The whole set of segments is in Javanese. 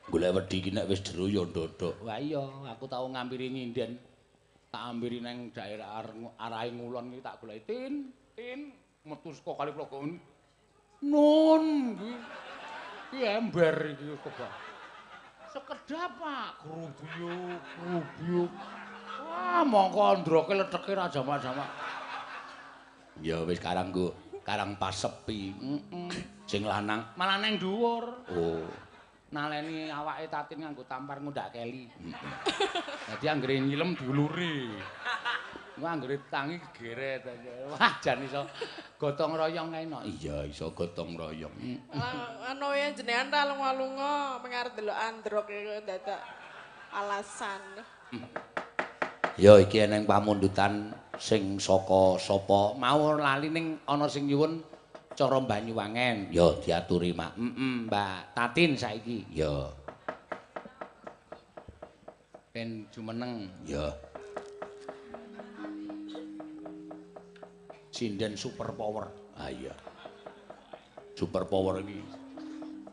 Golek wedi iki nek wis jero ya ndodok. Wah iya, aku tau ngampiri nyinden. Tak ampiri nang daerah arahe ngulon iki tak goleki tin metu saka kali Plogo. Nun iki ember iki kok. Sekedap Pak, grubyuk. Wah, mongko ndroke leteke ra jamak-jamak. Ya wis karang nggo karang pas sepi. Sing lanang malah nang dhuwur. Oh. Naleni awake Tatin nganggo tampar ngundak keli. Dadi anggere nyilem diuluri. Engko anggere tangi gegeret. Wah, jan iso gotong royong kae no. Iya, iso gotong royong. Anu ya jenengan ra lunga-lunga pengarep delok androk iku dadak alasan. Ya iki eneng pamundutan sing saka sapa mau lali ning ana sing nyuwun cara Banyuwangen ya diaturi Mak. Mbak Tatin saiki ya. Ben jumeneng ya. Sinden super power. Ah iya. Super power iki.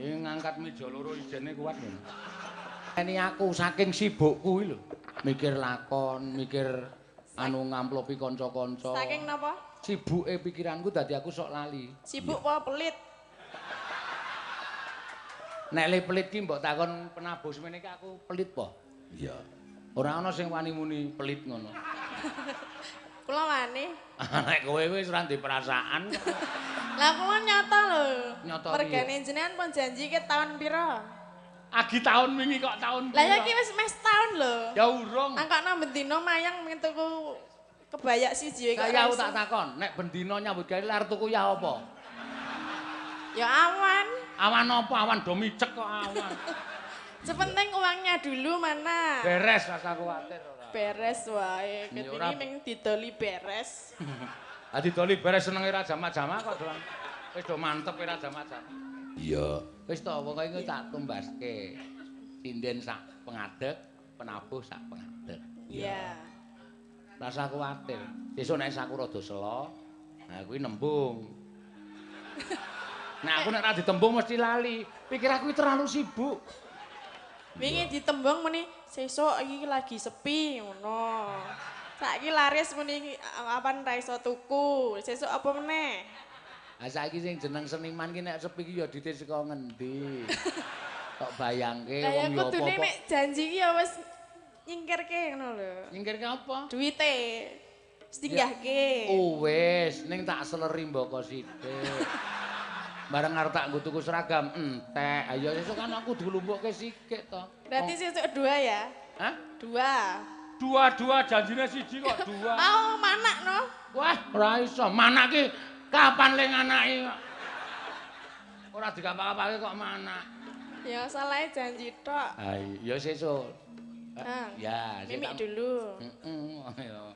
Ngangkat meja loro ijene kuat lho. Ini aku saking sibukku lho. Mikir lakon, mikir anu ngamplopi kanca-kanca. Saking napa? Sibuke pikiranku dadi aku sok lali. Sibuk apa pelit? Nek le pelit ki mbok takon penabuh semene ki aku pelit po? Iya. Ora ana sing wani muni pelit ngono. Kula wani. Nek kowe wis ora ndek perasaan. Lah kula nyata lho. Nyata Mergane jenengan pun janji ke tahun pira? Agi tahun wingi kok tahun Lah ya iki wis mes tahun lho. Ya urung. Angkana bendina mayang pengen tuku kebayak siji kok. Kaya aku tak takon, nek bendina nyambut gawe lar tuku ya apa? Ya awan. Awan apa? Awan do micek kok awan. Sepenting uangnya dulu mana? Beres rasa kuwatir ora. Beres wae. Ketiki ming didoli beres. Ah didoli beres senenge ra jamak-jamak kok doang. Wis do mantep ra jamak-jamak. Iya. Wis to pokoke engko tak tumbaske. Sinden sak pengadeg, penabuh sak pengadeg. Iya. Rasa kuwatir. Sesuk nek saku rada sela, nah kuwi nembung. Nek aku nek ra ditembung mesti lali. Pikir aku terlalu sibuk. Wingi ditembung muni sesuk iki lagi sepi ngono. Saiki laris muni apan ra iso tuku. Sesuk apa meneh? Ah saiki sing jeneng seniman ki nek sepi ki ya ditis saka ngendi. Kok bayangke Lah ya wong ya kudune apa-apa. mek janji ki ya wis nyingkirke ngono lho. Nyingkirke apa? Duite. Wis tinggahke. Oh wis, ning tak seleri mboko sithik. Bareng arep tak nggo tuku seragam entek. Ayo sesuk kan aku dilumpukke sithik to. Berarti sesuk 2 ya? Hah? 2. Dua janjine siji kok dua. Oh, manak no. Wah, ora iso. Manak ki kapan le nganaki? Ora digampang-gampangke kok manak. Ya salahnya janji tok. Ah, ya sesuk. Ya, mimik dulu. Ya.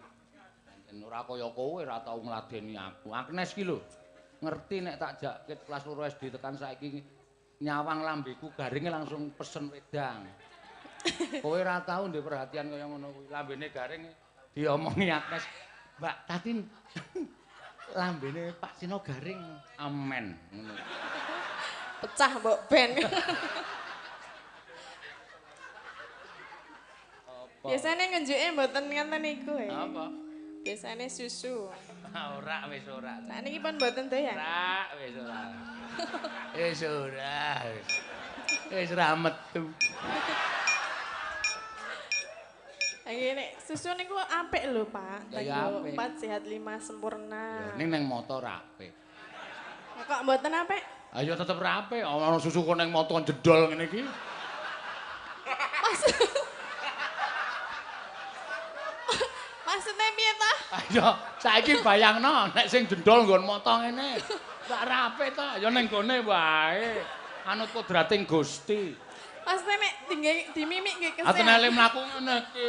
Ora kaya kowe ora tau ngladeni aku. Agnes ki lho. Ngerti nek tak jaket kelas 2 SD tekan saiki nyawang lambeku garinge langsung pesen wedang. Kowe ora tau ndek perhatian kaya ngono kuwi. Lambene garing diomongi Agnes. Mbak Tatin. Lambene Pak Sino garing. Amen ngono. Pecah mbok ben. Biasanya ngenjuke mboten ngenten iku ya. Apa? Biasanya susu. Ora wis ora. Sakniki pun mboten doyan. Ora wis ora. Wis ora. Wis ra metu. Nek susu niku apik lho, Pak. Ya, Tanggo apik. 4 sehat 5 sempurna. Ning nang motor apik. Kok mboten apik? Ayo tetep apik. Ana susu kok nang motor jedol ngene iki. Maksudnya piye ta? Ayo saiki bayangno nek sing jendol nggon moto ngene. Sak rapi to, ya ning gone wae. Anut kodrating Gusti. Maksudnya mek dimimik nggih kesehatan. Atenele mlaku ngene iki.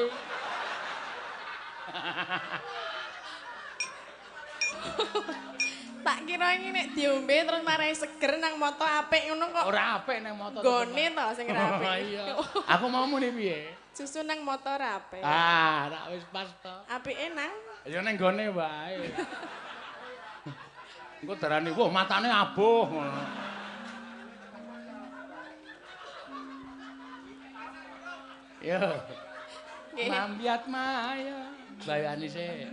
Tak kira iki nek diombe terus marai seger nang moto apik ngono kok. Ora apik ning moto. Gone to sing ora apik. Iya. Aku mau muni piye? Susu nang motor apik. Ah, tak wis pas to. Apike nang Ya ning gone wae. Engko darani, "Wah, matane abuh." Ngono. Yo. Nggih. Mambiat maya. Bayani sik.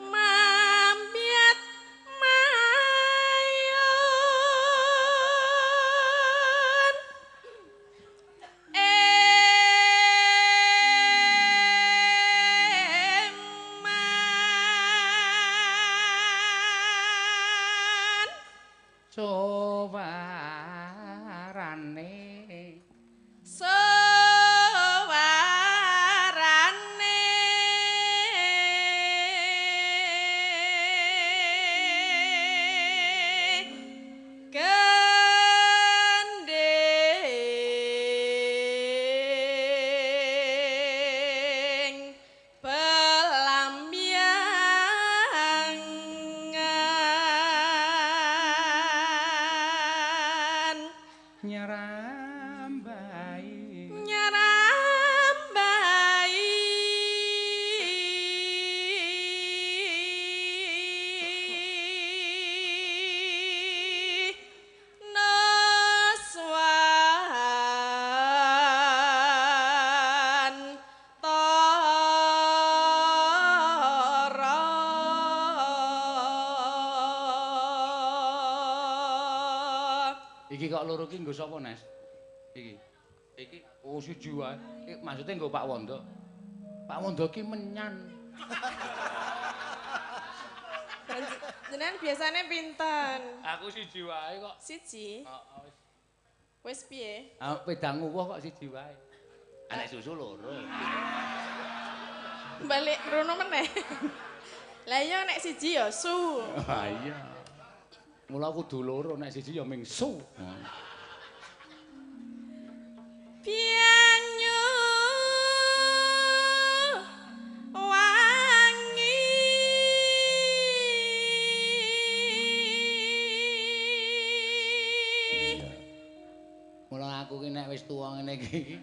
Mambiat mayun Sowarane sawarane gending pelambiangan nyerambai nyerambai Nuswan Tara iki kok loro ki nggo sapa Nes iki oh siji wae maksude nggo Pak Wondo Pak Wondo ki menyan jenengan biasanya pinten aku siji wae kok siji heeh wis piye pedang uwuh kok siji wae anek susu loro balik rono meneh lah iya nek siji ya su ah iya mula kudu loro nek siji ya ming su Pianyu wangi mula aku ki nek wis tuwa ngene iki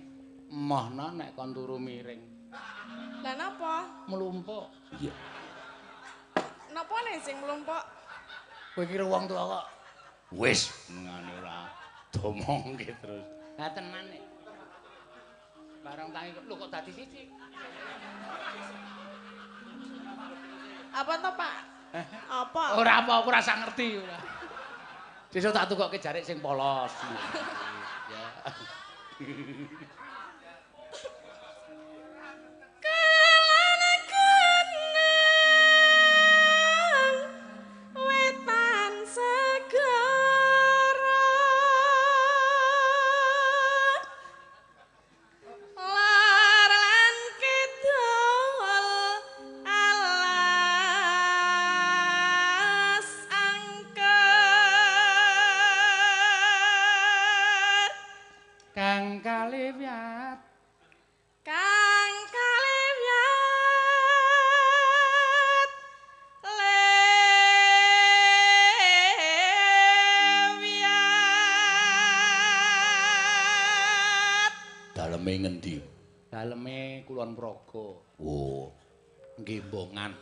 emohno nek kon turu miring lah napa mlumpuk iya napa nek sing mlumpuk kowe kira wong tuwa kok wis ngene ora domongke terus ha tenan nek barang tangi lho kok dadi siji apa to Pak apa ora apa aku rasa ngerti ora sesuk tak tukokke jarik sing polos ya Wetan segara lar lan kidul alas angker kang kaliwat kang kaliwat lewiat daleme ngendi daleme Kulon Progo oh nggih Mbongan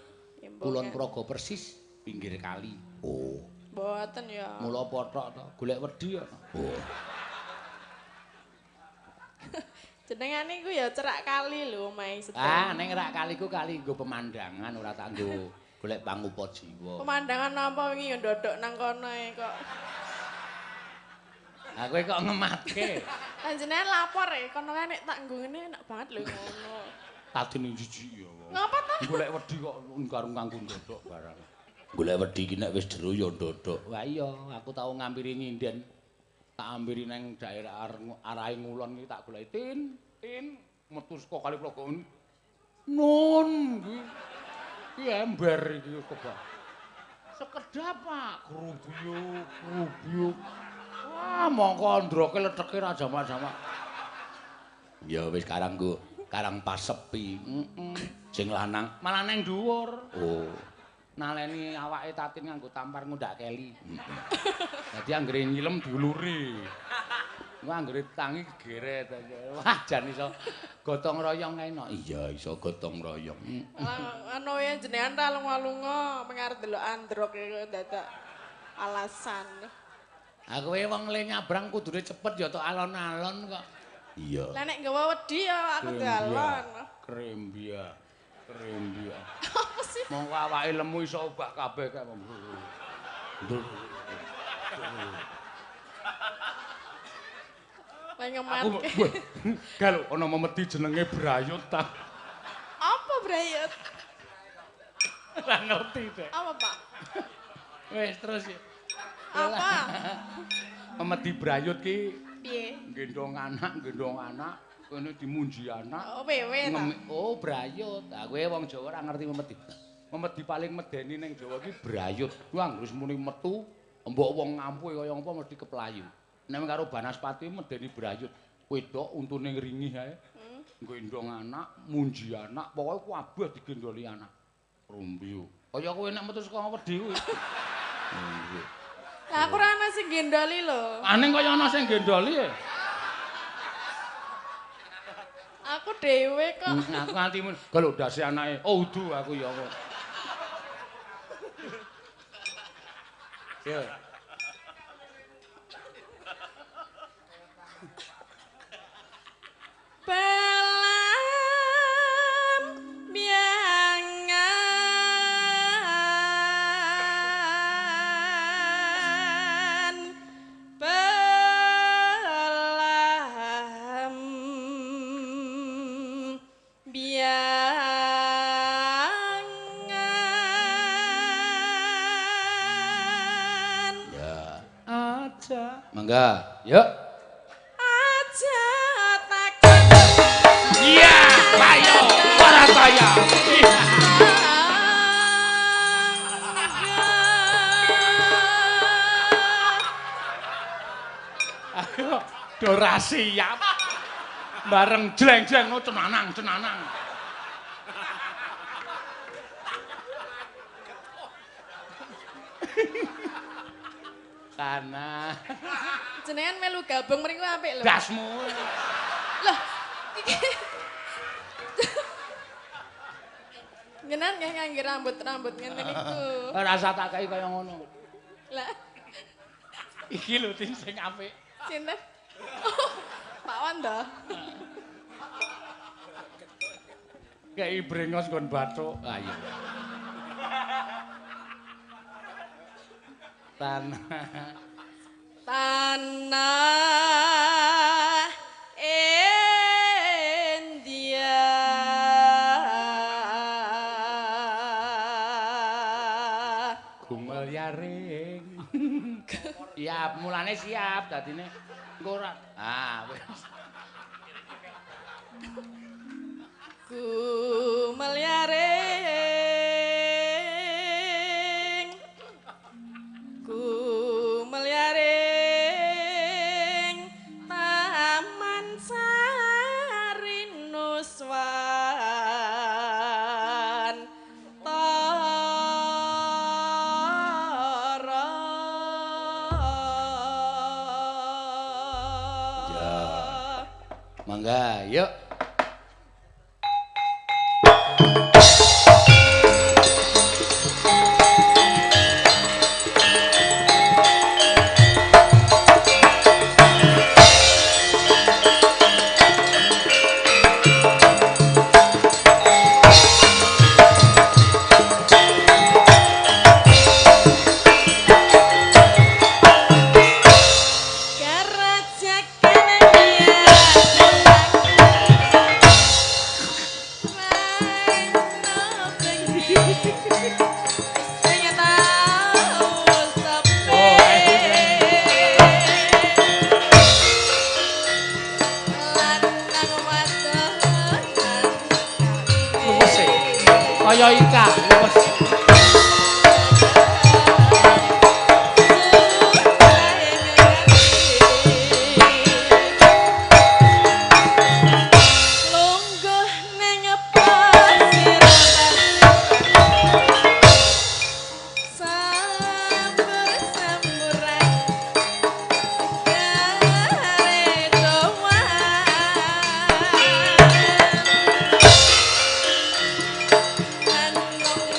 Kulon Progo persis pinggir kali oh mboten ya mula pothok to golek wedi ya oh jenengane iku ya cerak kali lho omahe sedeng ah ning rak kaliku kali nggo pemandangan ora tak nggo golek pangupa jiwa pemandangan apa wingi ya ndodok nang kono kok ah kowe kok ngematke panjenengan lapor kono kan nek tak nggo ngene enak banget lho ngono tadi ning jijik ya ngapa ta golek wedi kok karung kanggo ndodok barang golek wedi ki nek wis jero ya ndodok wah iya aku tau ngampiri nyinden tak ambiri nang daerah arahe ngulon iki tak goleki tin metu saka kali Progo nun iki ember iki kebak sekedap Pak grubyuk wah mongko ndroke leteke ra jamak-jamak ya wis karangku karang pas sepi sing lanang malah nang dhuwur oh naleni awake tatin nganggo tampar ngundak keli dadi anggere nyilem diuluri Wah anggere tangi gegeret aja. Wah jan iso gotong royong kae no. Iya iso gotong royong. Anu ya jenengan ra lunga-lunga pengarep delok androk iku dadak alasan. Aku wong le nyabrang kudune cepet ya tok alon-alon kok. Iya. Lah nek nggawa wedi ya aku dalan. Krembia. Apa sih? Mongko awake lemu iso obah kabeh kae. Pengematke. Gal ana memedi jenenge Brayut ta. Apa Brayut? Ora ngerti deh. Apa, Pak? Wis terus ya. Apa? Memedi Brayut ki Piye? gendong anak, kene dimunji anak. Oh, wewe ta. Oh, Brayut. Ah kowe wong Jawa ora ngerti memedi. Memedi paling medeni ning Jawa ki Brayut. Ku anggere muni metu, mbok wong ngampuhe kaya apa mesti keplayu. Nek karo Banaspati medeni Brayut. Wedok untune ngringih ae. Gendong anak, munji anak, pokoke kabeh digendoli anak. Rumbiu. Kaya kowe nek metu saka wedi kuwi. Lah aku ora ana sing gendoli lho. Aning kaya ana sing gendoli ya. Aku dhewe kok. Aku nganti kalau dasi anake. Oh, udu aku ya kok. Yo. Pelam biangan pelam biangan. Ya, aja. Mangga, yuk. Aja takon. Iya, ayo, para saya. Ayo, dora siap. Bareng jleng-jleng no cenanang. Kana. Jenengan melu gabung mriki apik lho. Dasmu. Loh, iki Ngenan nggih ngangge rambut ngene niku. Ora usah tak kei kaya ngono. Lah, Iki lho sing apik. sinten? Oh, Pak Wanda. Kei brengos kon bathuk. Ayo. Tanah India. Gumel yaring. Siap, mulane siap dadine engko ora. Ah, wis. Gumel yaring. Gumel yaring Taman Sari Nuswan Tara. Ya. Mangga, yuk. Karaja Kanaya Kaya ikan. Lungguh ning pasir samburan gare doan anong